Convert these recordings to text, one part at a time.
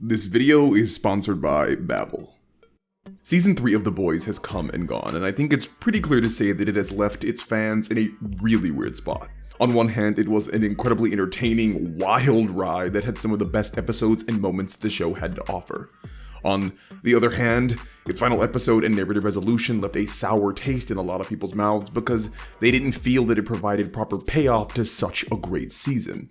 This video is sponsored by Babbel. Season 3 of The Boys has come and gone, and I think it's pretty clear to say that it has left its fans in a really weird spot. On one hand, it was an incredibly entertaining, wild ride that had some of the best episodes and moments the show had to offer. On the other hand, its final episode and narrative resolution left a sour taste in a lot of people's mouths because they didn't feel that it provided proper payoff to such a great season.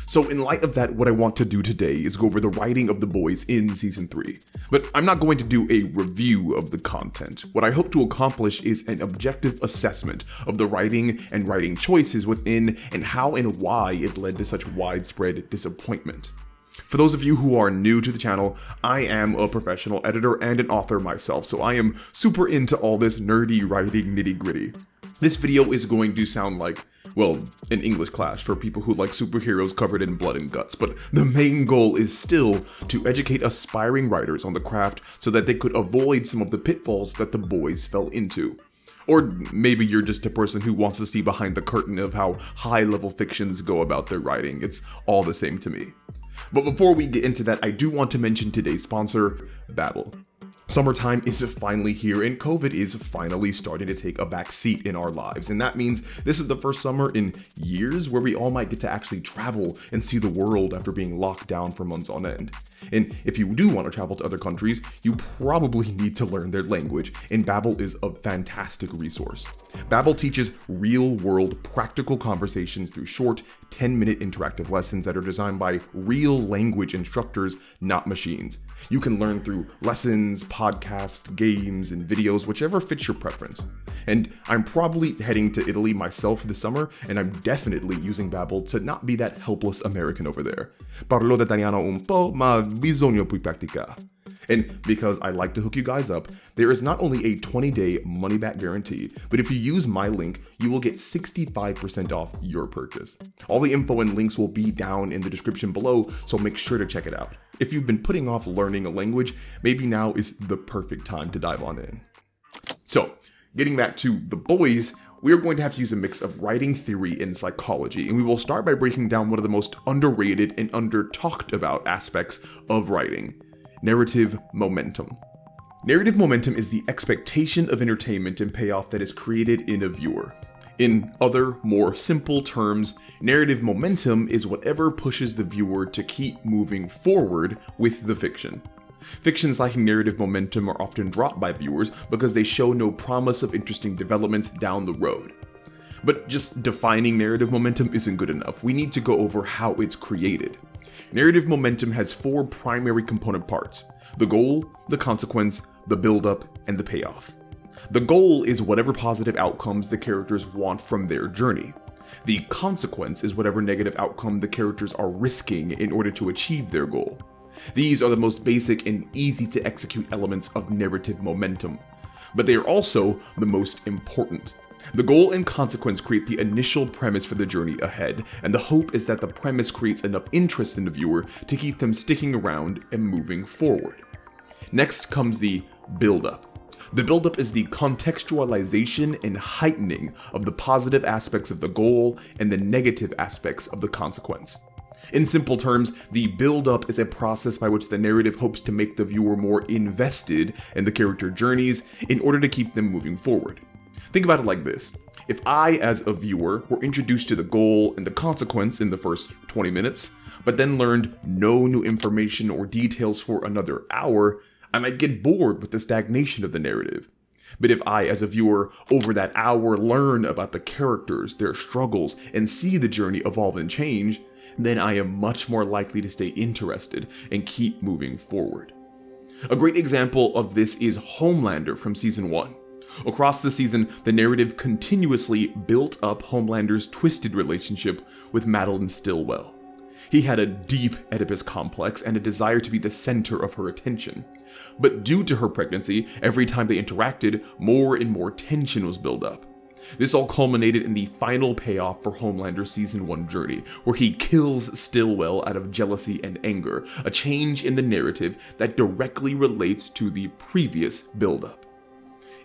So in light of that, what I want to do today is go over the writing of The Boys in Season 3. But I'm not going to do a review of the content. What I hope to accomplish is an objective assessment of the writing and writing choices within and how and why it led to such widespread disappointment. For those of you who are new to the channel, I am a professional editor and an author myself, so I am super into all this nerdy writing nitty-gritty. This video is going to sound like, well, an English class for people who like superheroes covered in blood and guts, but the main goal is still to educate aspiring writers on the craft so that they could avoid some of the pitfalls that the boys fell into. Or maybe you're just a person who wants to see behind the curtain of how high-level fictions go about their writing. It's all the same to me. But before we get into that, I do want to mention today's sponsor, Babbel. Summertime is finally here and COVID is finally starting to take a back seat in our lives, and that means this is the first summer in years where we all might get to actually travel and see the world after being locked down for months on end. And if you do want to travel to other countries, you probably need to learn their language, and Babbel is a fantastic resource. Babbel teaches real-world practical conversations through short, 10-minute interactive lessons that are designed by real language instructors, not machines. You can learn through lessons, podcasts, games, and videos, whichever fits your preference. And I'm probably heading to Italy myself this summer, and I'm definitely using Babbel to not be that helpless American over there. Parlo d'italiano un po', ma bisogno più pratica. And because I like to hook you guys up, there is not only a 20-day money-back guarantee, but if you use my link, you will get 65% off your purchase. All the info and links will be down in the description below, so make sure to check it out. If you've been putting off learning a language, maybe now is the perfect time to dive on in. So, getting back to The Boys, we are going to have to use a mix of writing theory and psychology, and we will start by breaking down one of the most underrated and under-talked about aspects of writing: narrative momentum. Narrative momentum is the expectation of entertainment and payoff that is created in a viewer. In other, more simple terms, narrative momentum is whatever pushes the viewer to keep moving forward with the fiction. Fictions lacking narrative momentum are often dropped by viewers because they show no promise of interesting developments down the road. But just defining narrative momentum isn't good enough. We need to go over how it's created. Narrative momentum has 4 primary component parts: the goal, the consequence, the build-up, and the payoff. The goal is whatever positive outcomes the characters want from their journey. The consequence is whatever negative outcome the characters are risking in order to achieve their goal. These are the most basic and easy to execute elements of narrative momentum, but they are also the most important. The goal and consequence create the initial premise for the journey ahead, and the hope is that the premise creates enough interest in the viewer to keep them sticking around and moving forward. Next comes the build-up. The build-up is the contextualization and heightening of the positive aspects of the goal and the negative aspects of the consequence. In simple terms, the build-up is a process by which the narrative hopes to make the viewer more invested in the character journeys in order to keep them moving forward. Think about it like this. If I, as a viewer, were introduced to the goal and the consequence in the first 20 minutes, but then learned no new information or details for another hour, I might get bored with the stagnation of the narrative. But if I, as a viewer, over that hour learn about the characters, their struggles, and see the journey evolve and change, then I am much more likely to stay interested and keep moving forward. A great example of this is Homelander from Season 1. Across the season, the narrative continuously built up Homelander's twisted relationship with Madeline Stillwell. He had a deep Oedipus complex and a desire to be the center of her attention. But due to her pregnancy, every time they interacted, more and more tension was built up. This all culminated in the final payoff for Homelander's Season 1 journey, where he kills Stillwell out of jealousy and anger, a change in the narrative that directly relates to the previous build-up.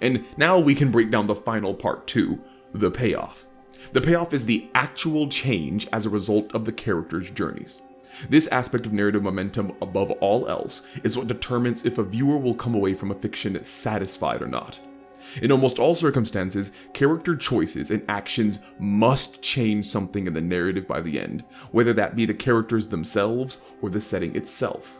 And now we can break down the final part too, the payoff. The payoff is the actual change as a result of the characters' journeys. This aspect of narrative momentum, above all else, is what determines if a viewer will come away from a fiction satisfied or not. In almost all circumstances, character choices and actions must change something in the narrative by the end, whether that be the characters themselves or the setting itself.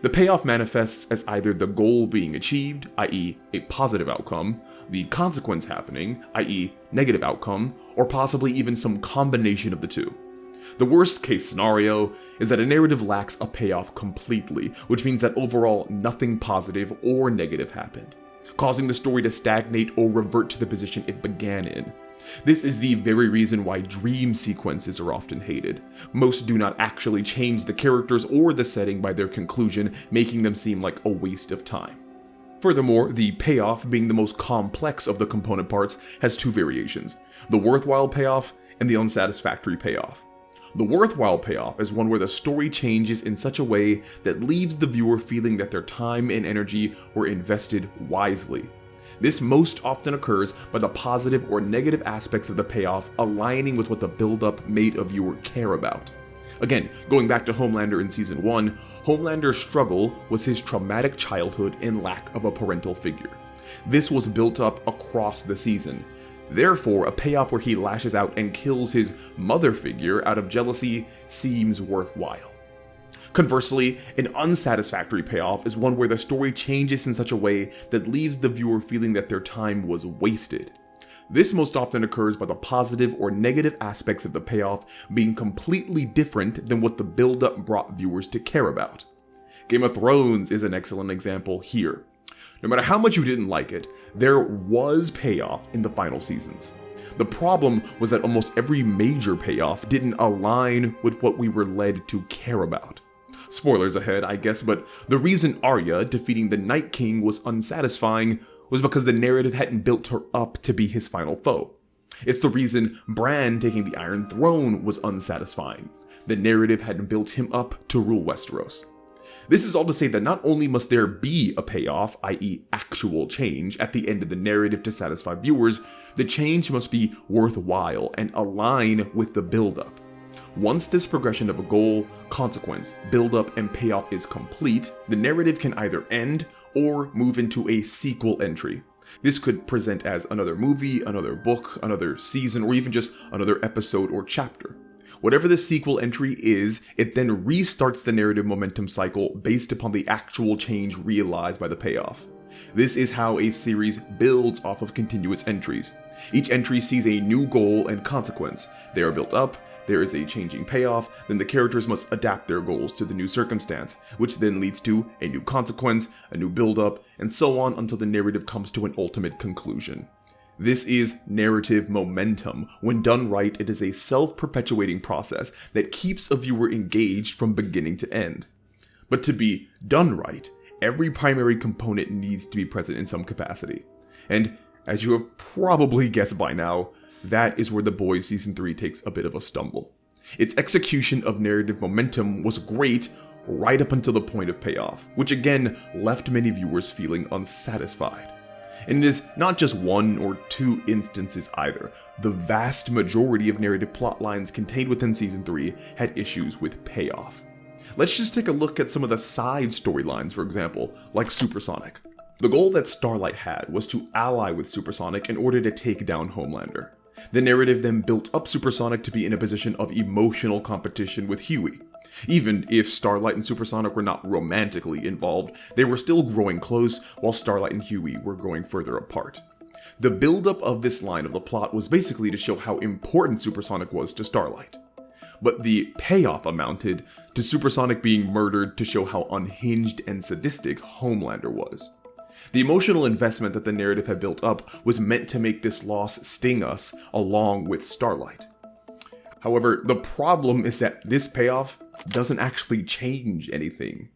The payoff manifests as either the goal being achieved, i.e. a positive outcome, the consequence happening, i.e. negative outcome, or possibly even some combination of the two. The worst case scenario is that a narrative lacks a payoff completely, which means that overall nothing positive or negative happened, causing the story to stagnate or revert to the position it began in. This is the very reason why dream sequences are often hated. Most do not actually change the characters or the setting by their conclusion, making them seem like a waste of time. Furthermore, the payoff, being the most complex of the component parts, has two variations: the worthwhile payoff and the unsatisfactory payoff. The worthwhile payoff is one where the story changes in such a way that leaves the viewer feeling that their time and energy were invested wisely. This most often occurs by the positive or negative aspects of the payoff aligning with what the build-up made a viewer care about. Again, going back to Homelander in Season 1, Homelander's struggle was his traumatic childhood and lack of a parental figure. This was built up across the season. Therefore, a payoff where he lashes out and kills his mother figure out of jealousy seems worthwhile. Conversely, an unsatisfactory payoff is one where the story changes in such a way that leaves the viewer feeling that their time was wasted. This most often occurs by the positive or negative aspects of the payoff being completely different than what the build-up brought viewers to care about. Game of Thrones is an excellent example here. No matter how much you didn't like it, there was payoff in the final seasons. The problem was that almost every major payoff didn't align with what we were led to care about. Spoilers ahead, I guess, but the reason Arya defeating the Night King was unsatisfying was because the narrative hadn't built her up to be his final foe. It's the reason Bran taking the Iron Throne was unsatisfying. The narrative hadn't built him up to rule Westeros. This is all to say that not only must there be a payoff, i.e. actual change, at the end of the narrative to satisfy viewers, the change must be worthwhile and align with the build-up. Once this progression of a goal, consequence, build-up, and payoff is complete, the narrative can either end or move into a sequel entry. This could present as another movie, another book, another season, or even just another episode or chapter. Whatever the sequel entry is, it then restarts the narrative momentum cycle based upon the actual change realized by the payoff. This is how a series builds off of continuous entries. Each entry sees a new goal and consequence. They are built up, there is a changing payoff, then the characters must adapt their goals to the new circumstance, which then leads to a new consequence, a new build-up, and so on until the narrative comes to an ultimate conclusion. This is narrative momentum. When done right, it is a self-perpetuating process that keeps a viewer engaged from beginning to end. But to be done right, every primary component needs to be present in some capacity. And as you have probably guessed by now, that is where The Boys Season 3 takes a bit of a stumble. Its execution of narrative momentum was great right up until the point of payoff, which again left many viewers feeling unsatisfied. And it is not just one or two instances either. The vast majority of narrative plot lines contained within Season 3 had issues with payoff. Let's just take a look at some of the side storylines, for example, like Supersonic. The goal that Starlight had was to ally with Supersonic in order to take down Homelander. The narrative then built up Supersonic to be in a position of emotional competition with Huey. Even if Starlight and Supersonic were not romantically involved, they were still growing close, while Starlight and Huey were growing further apart. The buildup of this line of the plot was basically to show how important Supersonic was to Starlight. But the payoff amounted to Supersonic being murdered to show how unhinged and sadistic Homelander was. The emotional investment that the narrative had built up was meant to make this loss sting us along with Starlight. However, the problem is that this payoff doesn't actually change anything.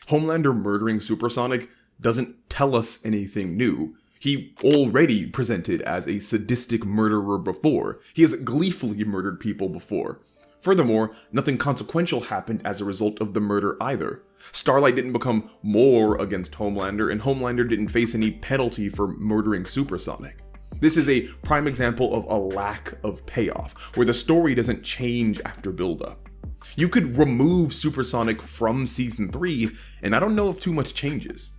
Homelander murdering Supersonic doesn't tell us anything new. He already presented as a sadistic murderer before. He has gleefully murdered people before. Furthermore, nothing consequential happened as a result of the murder either. Starlight didn't become more against Homelander, and Homelander didn't face any penalty for murdering Supersonic. This is a prime example of a lack of payoff, where the story doesn't change after buildup. You could remove Supersonic from Season 3, and I don't know if too much changes.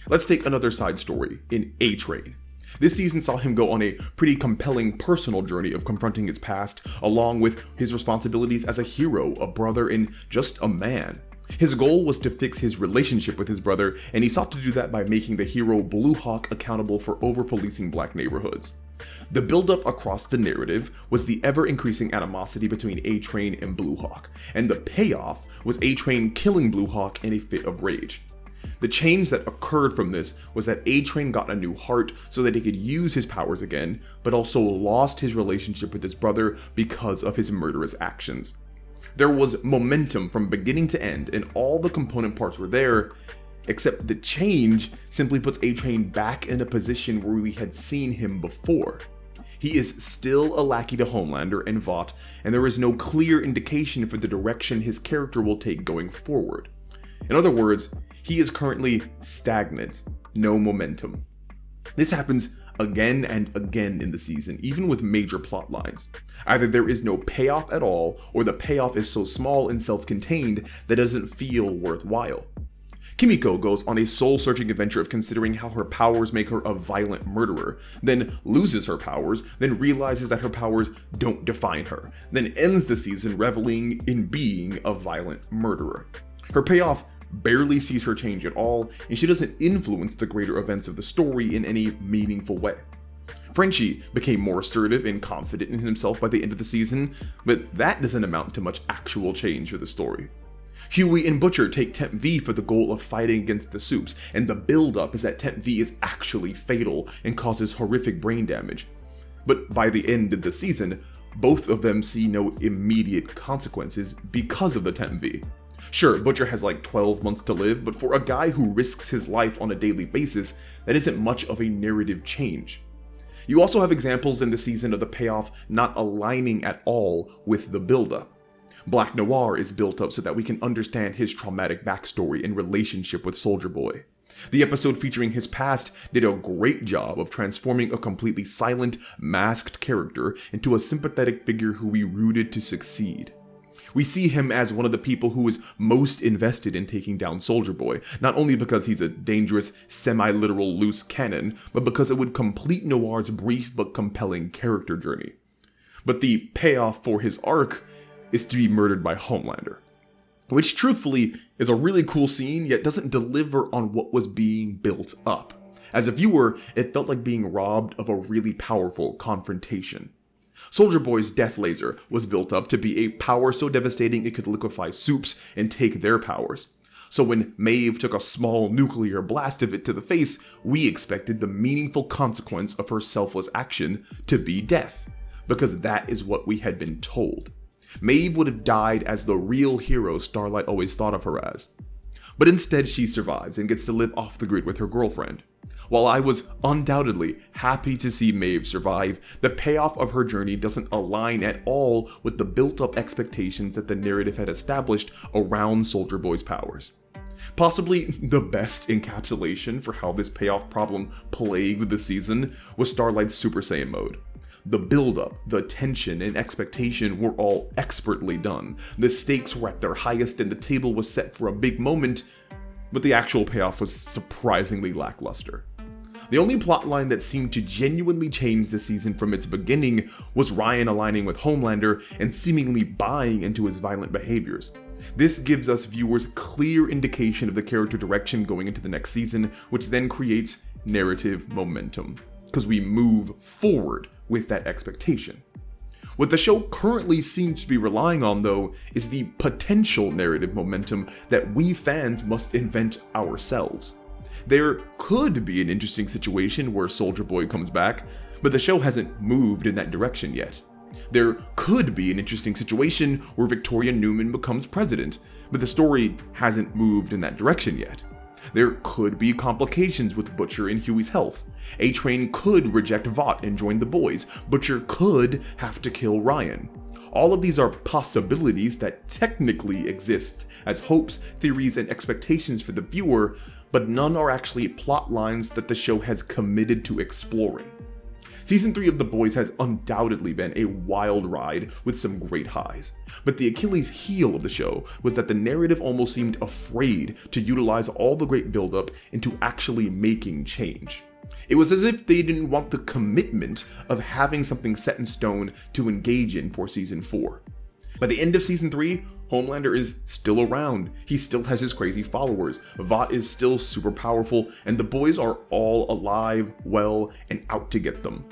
Let's take another side story in A-Train. This season saw him go on a pretty compelling personal journey of confronting his past, along with his responsibilities as a hero, a brother, and just a man. His goal was to fix his relationship with his brother, and he sought to do that by making the hero Blue Hawk accountable for over-policing black neighborhoods. The buildup across the narrative was the ever-increasing animosity between A-Train and Blue Hawk, and the payoff was A-Train killing Blue Hawk in a fit of rage. The change that occurred from this was that A-Train got a new heart so that he could use his powers again, but also lost his relationship with his brother because of his murderous actions. There was momentum from beginning to end, and all the component parts were there, except the change simply puts A-Train back in a position where we had seen him before. He is still a lackey to Homelander and Vought, and there is no clear indication for the direction his character will take going forward. In other words, he is currently stagnant, no momentum. This happens again and again in the season, even with major plot lines. Either there is no payoff at all, or the payoff is so small and self-contained that it doesn't feel worthwhile. Kimiko goes on a soul-searching adventure of considering how her powers make her a violent murderer, then loses her powers, then realizes that her powers don't define her, then ends the season reveling in being a violent murderer. Her payoff barely sees her change at all, and she doesn't influence the greater events of the story in any meaningful way. Frenchie became more assertive and confident in himself by the end of the season, but that doesn't amount to much actual change for the story. Huey and Butcher take Temp V for the goal of fighting against the Supes, and the build-up is that Temp V is actually fatal and causes horrific brain damage. But by the end of the season, both of them see no immediate consequences because of the Temp V. Sure, Butcher has like 12 months to live, but for a guy who risks his life on a daily basis, that isn't much of a narrative change. You also have examples in the season of the payoff not aligning at all with the buildup. Black Noir is built up so that we can understand his traumatic backstory and relationship with Soldier Boy. The episode featuring his past did a great job of transforming a completely silent, masked character into a sympathetic figure who we rooted to succeed. We see him as one of the people who is most invested in taking down Soldier Boy, not only because he's a dangerous, semi-literal loose cannon, but because it would complete Noir's brief but compelling character journey. But the payoff for his arc is to be murdered by Homelander, which truthfully is a really cool scene, yet doesn't deliver on what was being built up. As a viewer, it felt like being robbed of a really powerful confrontation. Soldier Boy's death laser was built up to be a power so devastating it could liquefy Supes and take their powers. So when Maeve took a small nuclear blast of it to the face, we expected the meaningful consequence of her selfless action to be death, because that is what we had been told. Maeve would have died as the real hero Starlight always thought of her as. But instead she survives and gets to live off the grid with her girlfriend. While I was undoubtedly happy to see Maeve survive, the payoff of her journey doesn't align at all with the built-up expectations that the narrative had established around Soldier Boy's powers. Possibly the best encapsulation for how this payoff problem plagued the season was Starlight's Super Saiyan mode. The build-up, the tension, and expectation were all expertly done. The stakes were at their highest and the table was set for a big moment, but the actual payoff was surprisingly lackluster. The only plotline that seemed to genuinely change the season from its beginning was Ryan aligning with Homelander and seemingly buying into his violent behaviors. This gives us viewers clear indication of the character direction going into the next season, which then creates narrative momentum, because we move forward with that expectation. What the show currently seems to be relying on, though, is the potential narrative momentum that we fans must invent ourselves. There could be an interesting situation where Soldier Boy comes back, but the show hasn't moved in that direction yet. There could be an interesting situation where Victoria Newman becomes president, but the story hasn't moved in that direction yet. There could be complications with Butcher and Huey's health. A-Train could reject Vought and join the boys. Butcher could have to kill Ryan. All of these are possibilities that technically exist as hopes, theories, and expectations for the viewer, but none are actually plot lines that the show has committed to exploring. Season 3 of The Boys has undoubtedly been a wild ride with some great highs, but the Achilles heel of the show was that the narrative almost seemed afraid to utilize all the great buildup into actually making change. It was as if they didn't want the commitment of having something set in stone to engage in for Season 4. By the end of Season 3, Homelander is still around, he still has his crazy followers, Vought is still super powerful, and the boys are all alive, well, and out to get them.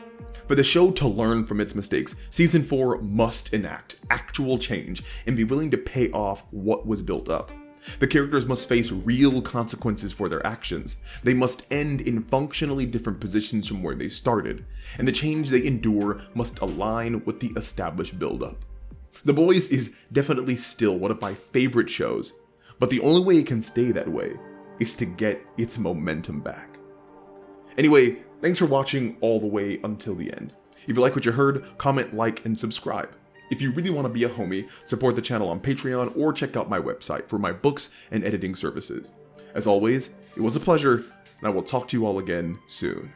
For the show to learn from its mistakes, Season 4 must enact actual change and be willing to pay off what was built up. The characters must face real consequences for their actions. They must end in functionally different positions from where they started, and the change they endure must align with the established buildup. The Boys is definitely still one of my favorite shows, but the only way it can stay that way is to get its momentum back. Anyway, thanks for watching all the way until the end. If you like what you heard, comment, like, and subscribe. If you really want to be a homie, support the channel on Patreon or check out my website for my books and editing services. As always, it was a pleasure, and I will talk to you all again soon.